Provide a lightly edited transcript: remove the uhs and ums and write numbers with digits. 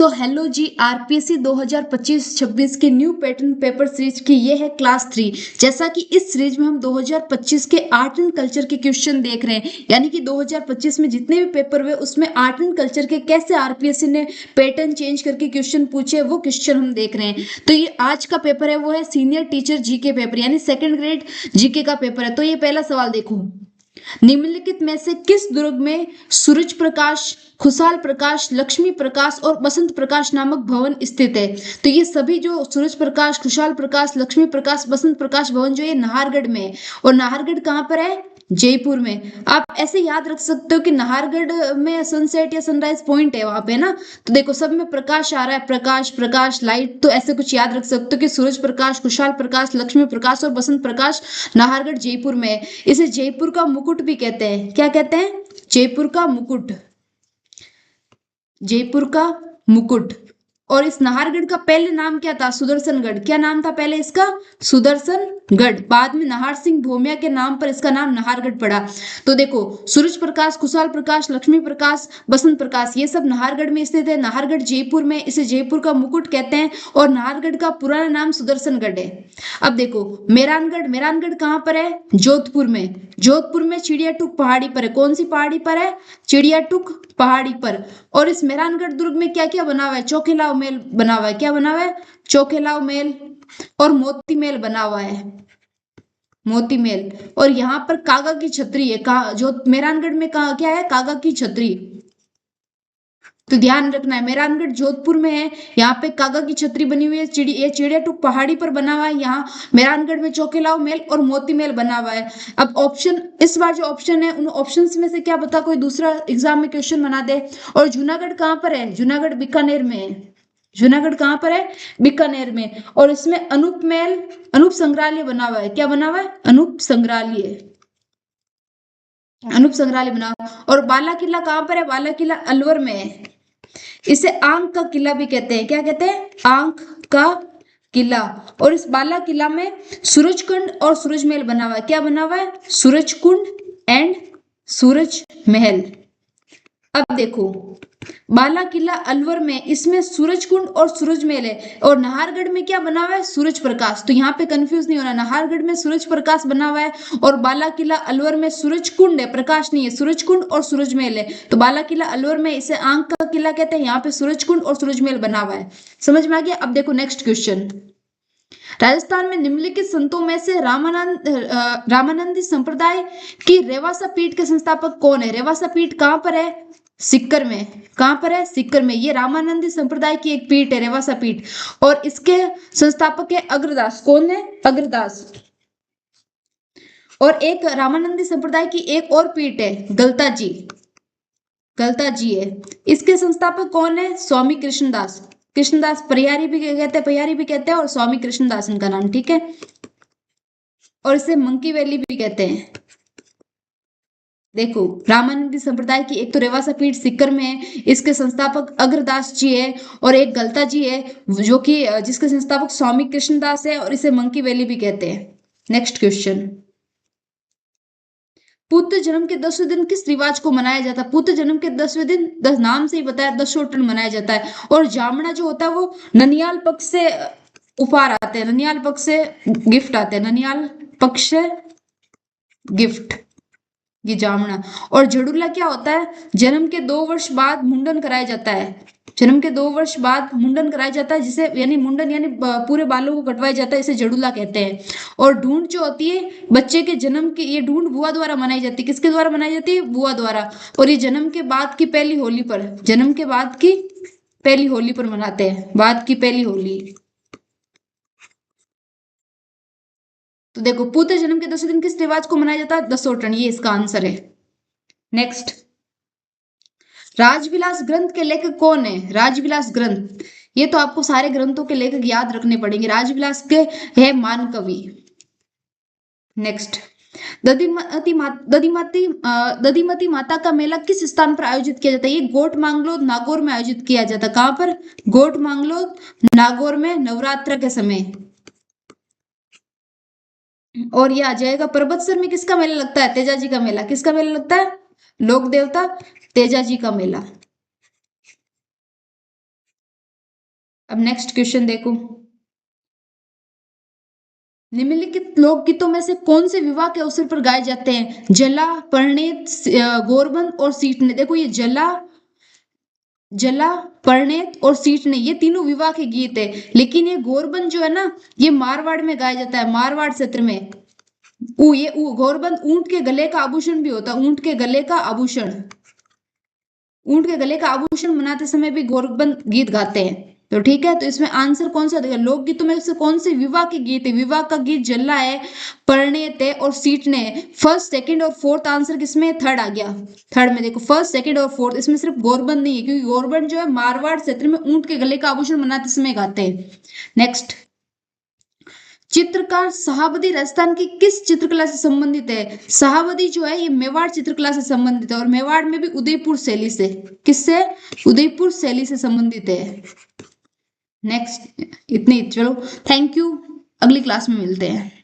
तो हेलो जी, आरपीएससी 2025-26 की new pattern paper series की ये है क्लास 3। जैसा कि इस सीरीज में हम 2025 के आर्ट एंड कल्चर के क्वेश्चन देख रहे हैं, यानी कि 2025 में जितने भी पेपर हुए उसमें आर्ट एंड कल्चर के कैसे आरपीएससी ने पैटर्न चेंज करके क्वेश्चन पूछे, वो क्वेश्चन हम देख रहे हैं। तो ये आज का पेपर है, वो है सीनियर टीचर जीके पेपर, यानी सेकेंड ग्रेड जीके का पेपर है। तो ये पहला सवाल देखो, निम्नलिखित में से किस दुर्ग में सूरज प्रकाश, खुशहाल प्रकाश, लक्ष्मी प्रकाश और बसंत प्रकाश नामक भवन स्थित है? तो ये सभी जो सूरज प्रकाश, खुशहाल प्रकाश, लक्ष्मी प्रकाश, बसंत प्रकाश भवन जो ये नाहरगढ़ में है। और नाहरगढ़ कहाँ पर है? जयपुर में। आप ऐसे याद रख सकते हो कि नाहरगढ़ में सनसेट या सनराइज पॉइंट है वहां पे ना। तो देखो सब में प्रकाश आ रहा है, प्रकाश प्रकाश लाइट, तो ऐसे कुछ याद रख सकते हो कि सूरज प्रकाश, खुशहाल प्रकाश, लक्ष्मी प्रकाश और बसंत प्रकाश नाहरगढ़ जयपुर में है। इसे जयपुर का मुकुट भी कहते हैं। क्या कहते हैं? जयपुर का मुकुट, जयपुर का मुकुट। और इस नाहरगढ़ का पहले नाम क्या था? सुदर्शनगढ़। क्या नाम था पहले इसका? सुदर्शनगढ़। बाद में नाहर सिंह भोमिया के नाम पर इसका नाम नाहरगढ़ पड़ा। तो देखो सूरज प्रकाश, खुशहाल प्रकाश, लक्ष्मी प्रकाश, बसंत प्रकाश, ये सब नाहरगढ़ में स्थित है। नाहरगढ़ जयपुर में, इसे जयपुर का मुकुट कहते हैं। और नाहरगढ़ का पुराना नाम सुदर्शनगढ़ है। अब देखो मेहरानगढ़, मेहरानगढ़ कहाँ पर है? जोधपुर में। जोधपुर में चिड़ियाटूक पहाड़ी पर है। कौन सी पहाड़ी पर है? चिड़ियाटूक पहाड़ी पर। और इस मेहरानगढ़ दुर्ग में क्या क्या बना हुआ है? चौखिलाव महल बना हुआ है। क्या बना हुआ है? चौखिलाव महल और मोती महल बना हुआ है, मोती महल। और यहाँ पर कागा की छतरी है। जो मेहरानगढ़ में कहा क्या है? कागा की छतरी। तो ध्यान रखना है, मेहरानगढ़ जोधपुर में है, यहाँ पे कागा की छतरी बनी हुई है। ये चिड़ियाटूक पहाड़ी पर बना हुआ है। यहाँ मेहरानगढ़ में चौखिलाव महल और मोती महल बना हुआ है। अब ऑप्शन, इस बार जो ऑप्शन है उन ऑप्शंस में से क्या बता कोई दूसरा एग्जाम में क्वेश्चन बना दे। और जूनागढ़ कहाँ पर है? जूनागढ़ बीकानेर में है। जूनागढ़ कहाँ पर है? बीकानेर में। और इसमें अनूप महल, अनूप संग्रहालय बना हुआ है। क्या बना हुआ है? अनूप संग्रहालय, अनूप संग्रहालय बना हुआ है। और बाला किला कहाँ पर है? बाला किला अलवर में है। इसे आंक का किला भी कहते हैं। क्या कहते हैं? आंक का किला। और इस बाला किला में सूरजकुंड और सूरज महल बना हुआ है। क्या बना हुआ है? सूरजकुंड एंड सूरज महल। अब देखो बाला किला अलवर में, इसमें सूरजकुंड और सूरज महल है। और नाहरगढ़ में क्या बना हुआ है? सूरज प्रकाश। तो यहाँ पे कंफ्यूज नहीं होना, नाहरगढ़ में सूरज प्रकाश बना हुआ है और बाला किला अलवर में सूरजकुंड है, प्रकाश नहीं है, सूरजकुंड और सूरज महल है। तो बाला किला अलवर में इसे आंक का किला कहते हैं, यहाँ पे सूरजकुंड और सूरज महल बना हुआ है। समझ में आ गया? अब देखो नेक्स्ट क्वेश्चन, राजस्थान में निम्नलिखित संतों में से रामानंदी संप्रदाय की रेवासा पीठ के संस्थापक कौन है? रेवासा पीठ कहाँ पर है? सीकर में। कहाँ पर है? सीकर में। ये रामानंदी संप्रदाय की एक पीठ है, रेवासा पीठ। और इसके संस्थापक है अग्रदास। कौन है? अग्रदास। और एक रामानंदी संप्रदाय की एक और पीठ है, गलता जी, गलता जी है। इसके संस्थापक कौन है? स्वामी कृष्णदास। कृष्णदास परियारी भी कहते हैं, परियारी भी कहते हैं, और स्वामी कृष्णदास इनका नाम, ठीक है। और इसे मंकी वैली भी कहते हैं। देखो रामानंदी संप्रदाय की एक तो रेवासा पीठ सीकर में है, इसके संस्थापक अग्रदास जी है, और एक गलता जी है जो कि जिसके संस्थापक स्वामी कृष्णदास है, और इसे मंकी वैली भी कहते हैं। नेक्स्ट क्वेश्चन, पुत्र जन्म के 10वें दिन किस रिवाज को मनाया जाता है? पुत्र जन्म के 10वें दिन, नाम से ही बताया, दशोटन मनाया जाता है। और जामना जो होता है वो ननियाल पक्ष से उपहार आते हैं, ननियाल पक्ष से गिफ्ट आते हैं, ननियाल पक्ष से गिफ्ट, ये जामना। और जड़ूला क्या होता है? जन्म के 2 वर्ष बाद मुंडन कराया जाता है, जन्म के 2 वर्ष बाद मुंडन कराया जाता है, जिसे यानी मुंडन यानी पूरे बालों को कटवाया जाता है, इसे जड़ूला कहते हैं। और ढूंढ जो होती है बच्चे के जन्म की, ये ढूंढ बुआ द्वारा मनाई जाती है। किसके द्वारा मनाई जाती है? बुआ द्वारा। और ये जन्म के बाद की पहली होली पर, जन्म के बाद की पहली होली पर मनाते हैं, बाद की पहली होली। तो देखो पुत्र जन्म के 10वें दिन किस रिवाज को मनाया जाता है? दशोटन, ये इसका आंसर है। नेक्स्ट, राजविलास ग्रंथ के लेखक कौन है? राजविलास ग्रंथ, ये तो आपको सारे ग्रंथों के लेखक याद रखने पड़ेंगे। राजविलास के है मान कवि। नेक्स्ट, दधिमती माता का मेला किस स्थान पर आयोजित किया जाता है? ये गोट मांगलोद नागौर में आयोजित किया जाता है। कहां पर? गोट मांगलोद नागौर में, नवरात्र के समय। और ये आ जाएगा परबतसर में किसका मेला लगता है? तेजाजी का मेला। किसका मेला लगता है? लोक देवता तेजाजी का मेला। अब नेक्स्ट क्वेश्चन देखो, निम्नलिखित लोकगीतों में से कौन से विवाह के अवसर पर गाए जाते हैं? जला, परिणीत, गौरबंद और सीटने। देखो ये जला, परिणीत और सीटने ये तीनों विवाह के गीत है, लेकिन ये गौरबंद जो है ना, ये मारवाड़ में गाया जाता है, मारवाड़ क्षेत्र में। गौरबंद ऊंट के गले का आभूषण भी होता है, ऊंट के गले का आभूषण, ऊंट के गले का आभूषण बनाते समय भी गौरबंद गीत गाते हैं। तो ठीक है, तो इसमें आंसर कौन सा देगा? लोकगीतों में से कौन से विवाह के गीत है? विवाह का गीत जल्ला है, परिणीत है और सीटने है। फर्स्ट, सेकंड और फोर्थ आंसर किसमें है? थर्ड आ गया। थर्ड में देखो, फर्स्ट, सेकंड और फोर्थ, इसमें सिर्फ गौरबंद नहीं है, क्योंकि गौरबंद जो है मारवाड़ क्षेत्र में ऊंट के गले का आभूषण बनाते समय गाते हैं। नेक्स्ट, चित्रकार शाहाबदी राजस्थान की किस चित्रकला से संबंधित है? शाहाबदी जो है ये मेवाड़ चित्रकला से संबंधित है, और मेवाड़ में भी उदयपुर शैली से, किससे? उदयपुर शैली से संबंधित है। नेक्स्ट, इतनी, चलो थैंक यू, अगली क्लास में मिलते हैं।